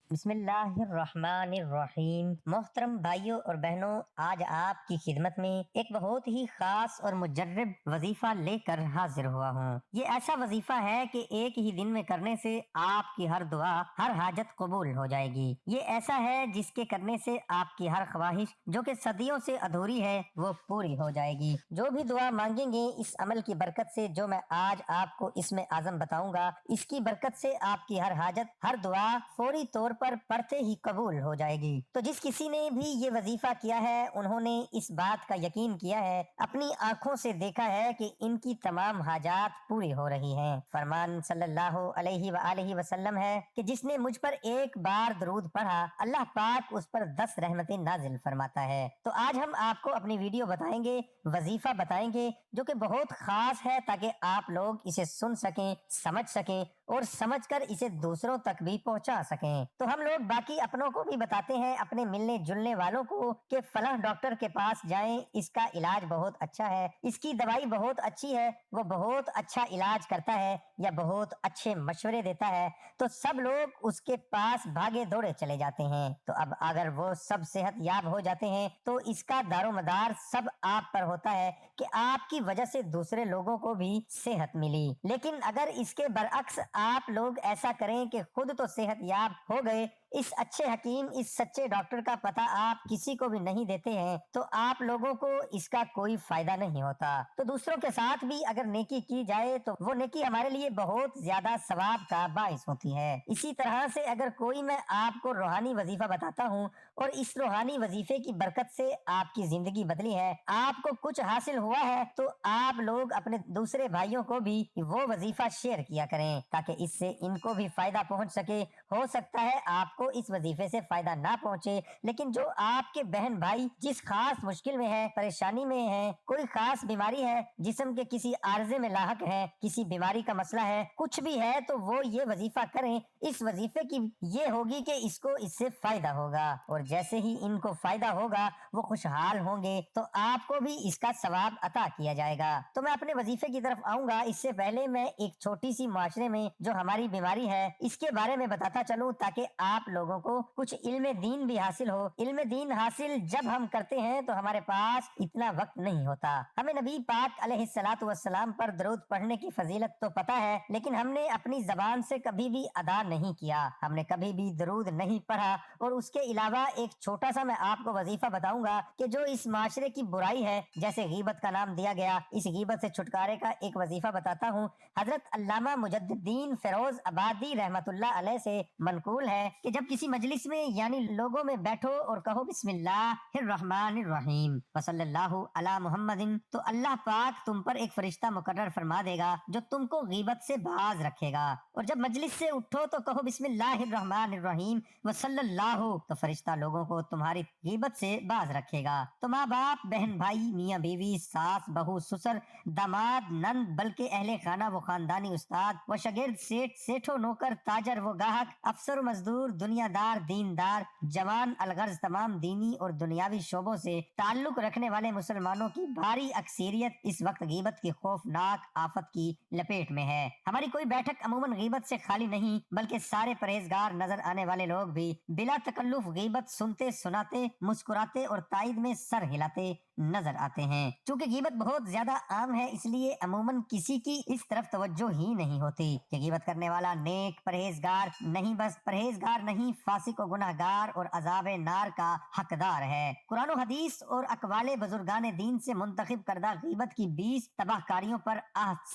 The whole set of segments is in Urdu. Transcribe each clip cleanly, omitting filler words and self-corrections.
بسم اللہ الرحمن الرحیم۔ محترم بھائیوں اور بہنوں، آج آپ کی خدمت میں ایک بہت ہی خاص اور مجرب وظیفہ لے کر حاضر ہوا ہوں۔ یہ ایسا وظیفہ ہے کہ ایک ہی دن میں کرنے سے آپ کی ہر دعا، ہر حاجت قبول ہو جائے گی۔ یہ ایسا ہے جس کے کرنے سے آپ کی ہر خواہش جو کہ صدیوں سے ادھوری ہے وہ پوری ہو جائے گی۔ جو بھی دعا مانگیں گے اس عمل کی برکت سے، جو میں آج آپ کو اس میں اعظم بتاؤں گا، اس کی برکت سے آپ کی ہر حاجت، ہر دعا فوری طور پر پڑھتے ہی قبول ہو جائے گی۔ تو جس کسی نے بھی یہ وظیفہ کیا ہے انہوں نے اس بات کا یقین کیا ہے، اپنی آنکھوں سے دیکھا ہے کہ ان کی تمام حاجات پوری ہو رہی ہیں۔ فرمان صلی اللہ علیہ وآلہ وسلم ہے کہ جس نے مجھ پر ایک بار درود پڑھا، اللہ پاک اس پر 10 رحمتیں نازل فرماتا ہے۔ تو آج ہم آپ کو اپنی ویڈیو بتائیں گے، وظیفہ بتائیں گے جو کہ بہت خاص ہے، تاکہ آپ لوگ اسے سن سکیں، سمجھ سکیں اور سمجھ کر اسے دوسروں تک بھی پہنچا سکیں۔ تو ہم لوگ باقی اپنوں کو بھی بتاتے ہیں، اپنے ملنے جلنے والوں کو، کہ فلاں ڈاکٹر کے پاس جائیں، اس کا علاج بہت اچھا ہے، اس کی دوائی بہت اچھی ہے، وہ بہت اچھا علاج کرتا ہے یا بہت اچھے مشورے دیتا ہے۔ تو سب لوگ اس کے پاس بھاگے دوڑے چلے جاتے ہیں۔ تو اب اگر وہ سب صحت یاب ہو جاتے ہیں تو اس کا دار و مدار سب آپ پر ہوتا ہے کہ آپ کی وجہ سے دوسرے لوگوں کو بھی صحت ملی۔ لیکن اگر اس کے برعکس آپ لوگ ایسا کریں کہ خود تو صحت یاب ہو گئے، اس اچھے حکیم، اس سچے ڈاکٹر کا پتہ آپ کسی کو بھی نہیں دیتے ہیں، تو آپ لوگوں کو اس کا کوئی فائدہ نہیں ہوتا۔ تو دوسروں کے ساتھ بھی اگر نیکی کی جائے تو وہ نیکی ہمارے لیے بہت زیادہ ثواب کا باعث ہوتی ہے۔ اسی طرح سے اگر کوئی میں آپ کو روحانی وظیفہ بتاتا ہوں اور اس روحانی وظیفے کی برکت سے آپ کی زندگی بدلی ہے، آپ کو کچھ حاصل ہوا ہے، تو آپ لوگ اپنے دوسرے بھائیوں کو بھی وہ وظیفہ شیئر کیا کریں، تاکہ اس سے ان کو بھی فائدہ پہنچ سکے۔ ہو سکتا ہے آپ کو اس وظیفے سے فائدہ نہ پہنچے، لیکن جو آپ کے بہن بھائی جس خاص مشکل میں ہے، پریشانی میں ہے، کوئی خاص بیماری ہے، جسم کے کسی عارضے میں لاحق ہے، کسی بیماری کا مسئلہ ہے، کچھ بھی ہے، تو وہ یہ وظیفہ کریں۔ اس وظیفے کی یہ ہوگی کہ اس کو اس سے فائدہ ہوگا، اور جیسے ہی ان کو فائدہ ہوگا وہ خوشحال ہوں گے، تو آپ کو بھی اس کا ثواب عطا کیا جائے گا۔ تو میں اپنے وظیفے کی طرف آؤں گا، اس سے پہلے میں ایک چھوٹی سی معاشرے میں جو ہماری بیماری ہے اس کے بارے میں بتاتا چلوں، تاکہ آپ لوگوں کو کچھ علم دین بھی حاصل ہو۔ علم دین حاصل جب ہم کرتے ہیں تو ہمارے پاس اتنا وقت نہیں ہوتا۔ ہمیں نبی پاک علیہ الصلوۃ والسلام پر درود پڑھنے کی فضیلت تو پتہ ہے، لیکن ہم نے اپنی زبان سے کبھی بھی ادا نہیں کیا، ہم نے کبھی بھی درود نہیں پڑھا۔ اور اس کے علاوہ ایک چھوٹا سا میں آپ کو وظیفہ بتاؤں گا کہ جو اس معاشرے کی برائی ہے، جیسے غیبت کا نام دیا گیا، اس غیبت سے چھٹکارے کا ایک وظیفہ بتاتا ہوں۔ حضرت علامہ مجد الدین فیروز آبادی رحمت اللہ علیہ سے منقول ہے کہ جب کسی مجلس میں یعنی لوگوں میں بیٹھو اور کہو بسم اللہ الرحمن الرحیم وصلی اللہ علی محمد، تو اللہ پاک تم پر ایک فرشتہ مقرر فرما دے گا جو تم کو غیبت سے باز رکھے گا۔ اور جب مجلس سے اٹھو تو کہو بسم اللہ الرحمن الرحیم وصلی اللہ، تو فرشتہ لوگوں کو تمہاری غیبت سے باز رکھے گا۔ تو ماں باپ، بہن بھائی، میاں بیوی، ساس بہو، سسر داماد، نند، بلکہ اہل خانہ و خاندانی استاد و شاگرد، سیٹ، سیٹھو، نوکر، تاجر و گاہک، افسر و مزدور، دنیا دار، دیندار، جوان الغرض تمام دینی اور دنیاوی شعبوں سے تعلق رکھنے والے مسلمانوں کی بھاری اکثریت اس وقت غیبت کی خوفناک آفت کی لپیٹ میں ہے۔ ہماری کوئی بیٹھک عموماً غیبت سے خالی نہیں، بلکہ سارے پرہیزگار نظر آنے والے لوگ بھی بلا تکلف غیبت سنتے، سناتے، مسکراتے اور تائید میں سر ہلاتے نظر آتے ہیں۔ چونکہ غیبت بہت زیادہ عام ہے، اس لیے عموماً کسی کی اس طرف توجہ ہی نہیں ہوتی کہ غیبت کرنے والا نیک پرہیزگار نہیں، بس پرہیزگار نہیں، فاسق و گناہگار اور عذاب نار کا حقدار ہے۔ قرآن و حدیث اور اقوال بزرگان دین سے منتخب کردہ غیبت کی 20 تباہ کاریوں پر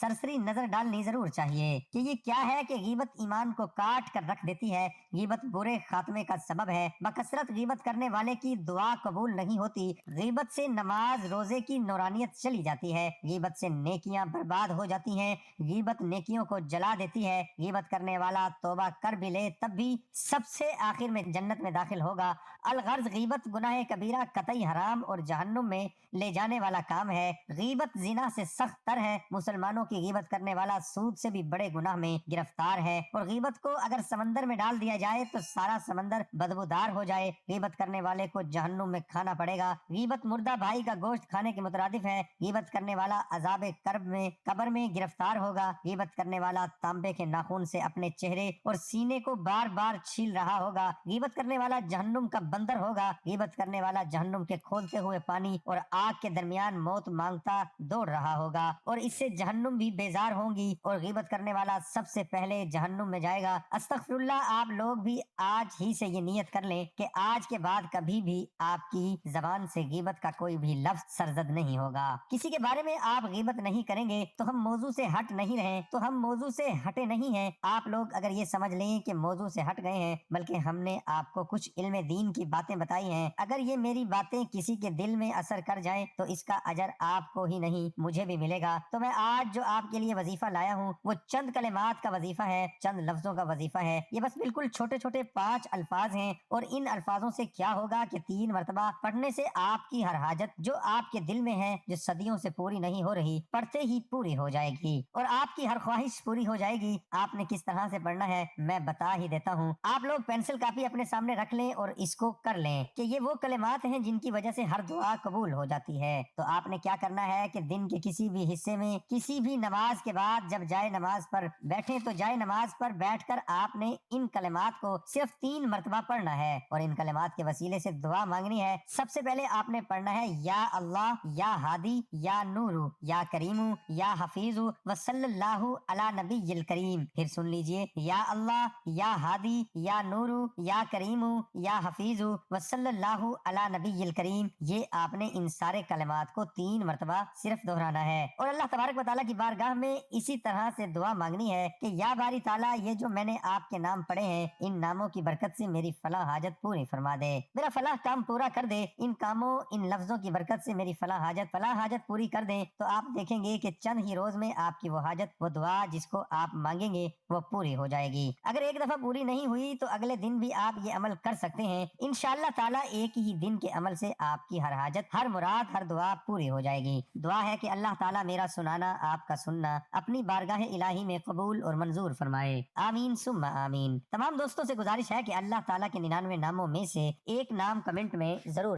سرسری نظر ڈالنی ضرور چاہیے کہ یہ کیا ہے۔ کہ غیبت ایمان کو کاٹ کر رکھ دیتی ہے، غیبت برے خاتمے کا سبب ہے، بکثرت غیبت کرنے والے کی دعا قبول نہیں ہوتی، غیبت سے نماز روزے کی نورانیت چلی جاتی ہے، غیبت سے نیکیاں برباد ہو جاتی ہیں، غیبت نیکیوں کو جلا دیتی ہے، غیبت کرنے والا توبہ کر بھی لے تب بھی سب سے آخر میں جنت میں داخل ہوگا۔ الغرض غیبت گناہ کبیرہ، قطعی حرام اور جہنم میں لے جانے والا کام ہے۔ غیبت زنا سے سخت تر ہے، مسلمانوں کی غیبت کرنے والا سود سے بھی بڑے گناہ میں گرفتار ہے، اور غیبت کو اگر سمندر میں ڈال دیا جائے تو سارا سمندر بدبودار ہو جائے، غیبت کرنے والے کو جہنم میں کھانا پڑے گا۔ غیبت مردہ بھائی کا گوشت کھانے کے مترادف ہے، غیبت کرنے والا عذاب قبر میں گرفتار ہوگا، غیبت کرنے والا تانبے کے ناخن سے اپنے چہرے اور سینے کو بار بار چھیل رہا رہا ہوگا، غیبت کرنے والا جہنم کا بندر ہوگا، غیبت کرنے والا جہنم کے کھولتے ہوئے پانی اور آگ کے درمیان موت مانگتا دوڑ رہا ہوگا، اور اس سے جہنم بھی بیزار ہوں گی، اور غیبت کرنے والا سب سے پہلے جہنم میں جائے گا۔ استغفر اللہ، آپ لوگ بھی آج ہی سے یہ نیت کر لیں کہ آج کے بعد کبھی بھی آپ کی زبان سے غیبت کا کوئی بھی لفظ سرزد نہیں ہوگا۔ کسی کے بارے میں آپ غیبت نہیں کریں گے تو ہم موضوع سے ہٹ نہیں رہے، تو ہم موضوع سے ہٹے نہیں ہیں۔ آپ لوگ اگر یہ سمجھ لیں کہ موضوع سے ہٹ گئے ہیں، بلکہ ہم نے آپ کو کچھ علم دین کی باتیں بتائی ہیں، اگر یہ میری باتیں کسی کے دل میں اثر کر جائیں تو اس کا اجر آپ کو ہی نہیں مجھے بھی ملے گا۔ تو میں آج جو آپ کے لیے وظیفہ لایا ہوں وہ چند کلمات کا وظیفہ ہے، چند لفظوں کا وظیفہ ہے۔ یہ بس بالکل چھوٹے چھوٹے 5 الفاظ ہیں، اور ان الفاظوں سے کیا ہوگا کہ 3 مرتبہ پڑھنے سے آپ کی ہر حاجت جو آپ کے دل میں ہے، جو صدیوں سے پوری نہیں ہو رہی، پڑھتے ہی پوری ہو جائے گی، اور آپ کی ہر خواہش پوری ہو جائے گی۔ آپ نے کس طرح سے پڑھنا ہے میں بتا ہی دیتا ہوں، آپ لوگ پینسل کاپی اپنے سامنے رکھ لیں اور اس کو کر لیں کہ یہ وہ کلمات ہیں جن کی وجہ سے ہر دعا قبول ہو جاتی ہے۔ تو آپ نے کیا کرنا ہے کہ دن کے کسی بھی حصے میں کسی بھی نماز کے بعد جب جائے نماز پر بیٹھیں تو جائے نماز پر بیٹھ کر آپ نے ان کلمات کو صرف 3 مرتبہ پڑھنا ہے، اور ان کلمات کے وسیلے سے دعا مانگنی ہے۔ سب سے پہلے آپ نے پڑھنا ہے یا اللہ، یا ہادی، یا نور، یا کریم، یا حفیظ، وصلی اللہ علی نبی الکریم۔ پھر سن لیجئے، یا اللہ، یا ہادی، یا نور، یا کریم، یا حفیظ، وصلی اللہ علی نبی الکریم۔ یہ آپ نے ان سارے کلمات کو 3 مرتبہ صرف دہرانا ہے، اور اللہ تبارک و تعالیٰ کی بارگاہ میں اسی طرح سے دعا مانگنی ہے کہ یا باری تعالیٰ، یہ جو میں نے آپ کے نام پڑھے ہیں، ان ناموں کی برکت سے میری فلاں حاجت پوری فرما دے، میرا فلاں کام پورا کر دے، ان کاموں ان لفظوں کی برکت سے میری فلاں حاجت پوری کر دے۔ تو آپ دیکھیں گے کہ چند ہی روز میں آپ کی وہ حاجت، وہ دعا جس کو آپ مانگیں گے وہ پوری ہو جائے گی۔ اگر ایک دفعہ پوری نہیں ہوئی تو اگلے دن بھی آپ یہ عمل کر سکتے ہیں، انشاءاللہ تعالیٰ ایک ہی دن کے عمل سے آپ کی ہر حاجت، ہر مراد، ہر دعا پوری ہو جائے گی۔ دعا ہے کہ اللہ تعالیٰ میرا سنانا، آپ کا سننا اپنی بارگاہ الہی میں قبول اور منظور فرمائے، آمین ثم آمین۔ تمام دوستوں سے گزارش ہے کہ اللہ تعالیٰ کے 99 ناموں میں سے ایک نام کمنٹ میں ضرور